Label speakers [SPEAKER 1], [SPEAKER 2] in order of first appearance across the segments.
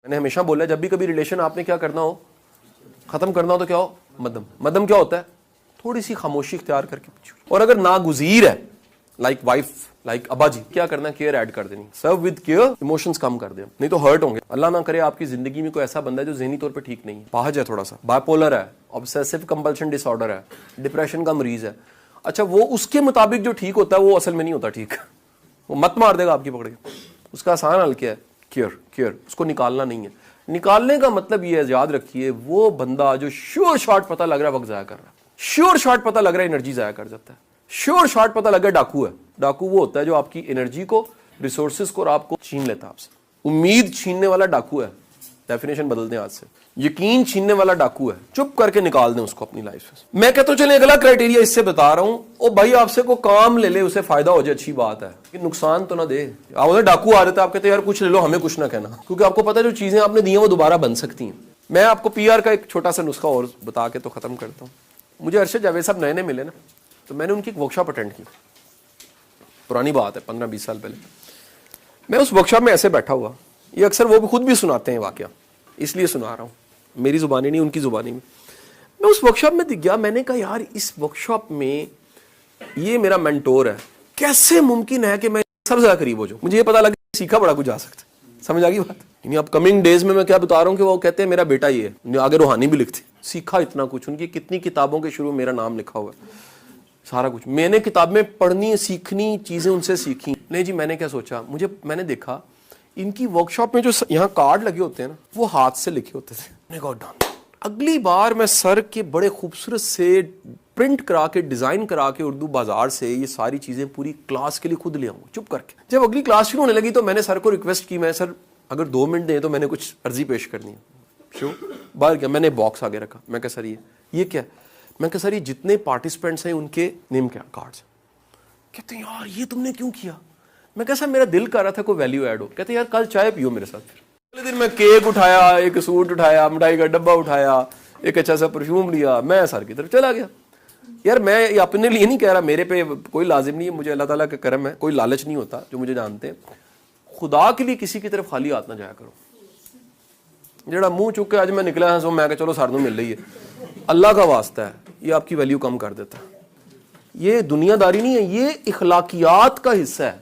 [SPEAKER 1] میں نے ہمیشہ بولا جب بھی کبھی ریلیشن آپ نے کیا کرنا ہو، ختم کرنا ہو تو کیا ہو، مدم. مدم کیا ہوتا ہے؟ تھوڑی سی خاموشی اختیار کر کے پیچھے. اور اگر ناگزیر ہے لائک وائف، لائک ابا جی، کیا کرنا ہے؟ کیئر ایڈ کر دینی. سرو ود کیئر، ایموشنز کم کر دیں، نہیں تو ہرٹ ہوں گے. اللہ نہ کرے آپ کی زندگی میں کوئی ایسا بندہ ہے جو ذہنی طور پہ ٹھیک نہیں ہے، پاہج ہے، تھوڑا سا بائیپولر ہے، آبسیسو کمپلشن ڈس آرڈر ہے، ڈپریشن کا مریض ہے. اچھا وہ اس کے مطابق جو ٹھیک ہوتا ہے وہ اصل میں نہیں ہوتا ٹھیک. وہ مت مار دے گا آپ کی پکڑ کے. اس کا آسان حل کیا ہے؟ کیئر. اس کو نکالنا نہیں ہے. نکالنے کا مطلب یہ ہے، یاد رکھیے، وہ بندہ جو شیور شاٹ پتہ لگ رہا ہے وقت ضائع کر رہا ہے، شیور شاٹ پتہ لگ رہا ہے انرجی ضائع کر جاتا ہے، شیور شاٹ پتہ لگ رہا ہے ڈاکو ہے. ڈاکو وہ ہوتا ہے جو آپ کی انرجی کو، ریسورسز کو اور آپ کو چھین لیتا ہے آپ سے. امید چھیننے والا ڈاکو ہے. ڈیفینیشن بدل دیں آج سے. یقین چھیننے والا ڈاکو ہے. چپ کر کے نکال دیں اس کو اپنی لائف سے. میں کہتا ہوں چلیں اگلا کرائٹیریا اس سے بتا رہا ہوں، او بھائی آپ سے کوئی کام لے لے، اسے فائدہ ہو جائے، اچھی بات ہے کہ نقصان تو نہ دے. آپ ڈاکو آ رہے تھے، آپ کہتے ہیں یار کچھ لے لو، ہمیں کچھ نہ کہنا، کیونکہ آپ کو پتا ہے جو چیزیں آپ نے دی ہیں وہ دوبارہ بن سکتی ہیں. میں آپ کو پی آر کا ایک چھوٹا سا نسخہ اور بتا کے تو ختم کرتا ہوں. مجھے ارشد جاوید صاحب نئے ملے نا، تو میں نے ان کی ایک ورکشاپ اٹینڈ کی. پرانی بات ہے، 15-20 سال پہلے. میں اس ورکشاپ میں ایسے بیٹھا ہوا، یہ اکثر وہ بھی خود بھی سناتے ہیں واقعہ، اس لیے سنا رہا ہوں، میری زبانی نہیں ان کی زبانی میں. میں اس ورکشاپ میں دکھ گیا، میں نے کہا یار اس ورکشاپ میں یہ میرا مینٹور ہے، کیسے ممکن ہے کہ میں سب سے زیادہ قریب ہو جاؤں. مجھے یہ پتا لگا سیکھا بڑا کچھ جا سکتا ہے. سمجھ آ گئی بات؟ یعنی اب کمنگ ڈیز میں کیا بتا رہا ہوں کہ وہ کہتے ہیں میرا بیٹا یہ ہے، آگے روحانی بھی لکھتے، سیکھا اتنا کچھ. ان کی کتنی کتابوں کے شروع میرا نام لکھا ہوا ہے، سارا کچھ میں نے کتابیں پڑھنی، سیکھنی، چیزیں ان سے سیکھی. نہیں جی، میں نے کیا سوچا، میں نے دیکھا ان کی ورکشاپ میں جو یہاں کارڈ لگے ہوتے ہیں نا، وہ ہاتھ سے لکھے ہوتے تھے. میں نے کہا ڈن، اگلی بار میں سر کے بڑے خوبصورت سے پرنٹ کرا کے، ڈیزائن کرا کے اردو بازار سے یہ ساری چیزیں پوری کلاس کے لیے خود لے آؤں چپ کر کے. جب اگلی کلاس شروع ہونے لگی تو میں نے سر کو ریکویسٹ کی، میں سر اگر 2 منٹ دیں تو میں نے کچھ عرضی پیش کرنی ہے. شو باہر کیا، میں نے باکس آگے رکھا. میں کہا سر یہ کیا؟ میں کہا سر یہ جتنے پارٹیسپینٹس ہیں ان کے نیم کیا کارڈز. کہتے ہیں یار یہ تم نے کیوں کیا؟ میں کہا سر میرا دل کر رہا تھا کوئی ویلیو ایڈ ہو. کہتے ہیں یار کل چائے پیو میرے ساتھ. پھر اگلے دن میں کیک اٹھایا، ایک سوٹ اٹھایا، مٹھائی کا ڈبہ اٹھایا، ایک اچھا سا پرفیوم لیا، میں سر کی طرف چلا گیا. یار میں یہ اپنے لیے نہیں کہہ رہا، میرے پہ کوئی لازم نہیں ہے، مجھے اللہ تعالیٰ کا کرم ہے، کوئی لالچ نہیں ہوتا جو مجھے جانتے ہیں. خدا کے لیے کسی کی طرف خالی ہاتھ نہ جایا کرو. جڑا منہ چک کے آج میں نکلا ہے سو میں کہ چلو سر مل رہی ہے، اللہ کا واسطہ ہے، یہ آپ کی ویلیو کم کر دیتا ہے. یہ دنیا داری نہیں ہے، یہ اخلاقیات کا حصہ ہے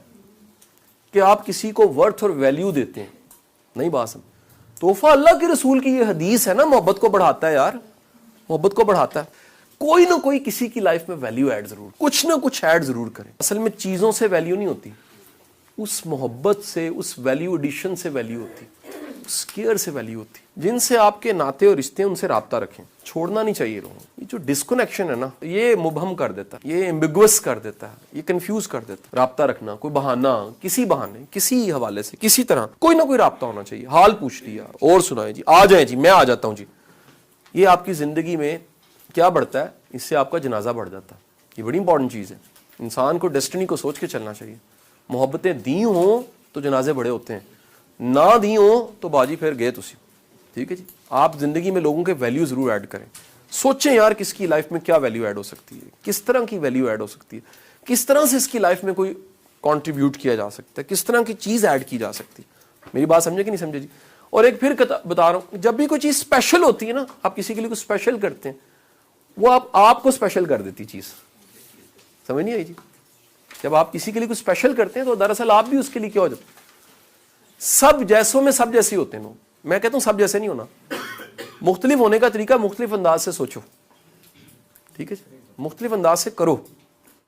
[SPEAKER 1] کہ آپ کسی کو ورتھ اور ویلیو دیتے ہیں. نہیں بات سمجھ؟ تحفہ اللہ کے رسول کی یہ حدیث ہے نا، محبت کو بڑھاتا ہے یار، محبت کو بڑھاتا ہے. کوئی نہ کوئی کسی کی لائف میں ویلیو ایڈ ضرور، کچھ نہ کچھ ایڈ ضرور کریں. اصل میں چیزوں سے ویلیو نہیں ہوتی، اس محبت سے، اس ویلیو ایڈیشن سے ویلیو ہوتی، اس کیئر سے ویلیو ہوتی. جن سے آپ کے ناطے اور رشتے، ان سے رابطہ رکھیں، چھوڑنا نہیں چاہیے لوگوں. یہ جو ڈسکنیکشن ہے نا، یہ مبہم کر دیتا ہے، یہ ایمبیگوس کر دیتا ہے، یہ کنفیوز کر دیتا ہے. رابطہ رکھنا، کوئی بہانہ، کسی بہانے، کسی حوالے سے، کسی طرح کوئی نہ کوئی رابطہ ہونا چاہیے. حال پوچھ لیا اور سنائیں جی، آ جائیں جی، میں آ جاتا ہوں جی. یہ آپ کی زندگی میں کیا بڑھتا ہے؟ اس سے آپ کا جنازہ بڑھ جاتا ہے. یہ بڑی امپورٹنٹ چیز ہے. انسان کو ڈیسٹنی کو سوچ کے چلنا چاہیے. محبتیں دی ہوں تو جنازے بڑے ہوتے ہیں، نہ دی ہوں تو باجی پھر گئے تسی. ٹھیک ہے جی. آپ زندگی میں لوگوں کے ویلیو ضرور ایڈ کریں. سوچیں یار کس کی لائف میں کیا ویلیو ایڈ ہو سکتی ہے، کس طرح کی ویلیو ایڈ ہو سکتی ہے، کس طرح سے اس کی لائف میں کوئی کنٹریبیوٹ کیا جا سکتا ہے، کس طرح کی چیز ایڈ کی جا سکتی ہے. میری بات سمجھے کہ نہیں سمجھے جی؟ اور ایک پھر بتا رہا ہوں، جب بھی کوئی چیز اسپیشل ہوتی ہے نا، آپ کسی کے لیے کچھ اسپیشل کرتے ہیں، وہ آپ کو اسپیشل کر دیتی چیز. سمجھ نہیں آئی جی؟ جب آپ کسی کے لیے کچھ اسپیشل کرتے ہیں تو دراصل آپ بھی اس کے لیے کیا ہو جاتے. سب جیسوں میں سب جیسے ہوتے ہیں لوگ. میں کہتا ہوں سب جیسے نہیں ہونا، مختلف ہونے کا طریقہ مختلف انداز سے سوچو. ٹھیک ہے جی، مختلف انداز سے کرو.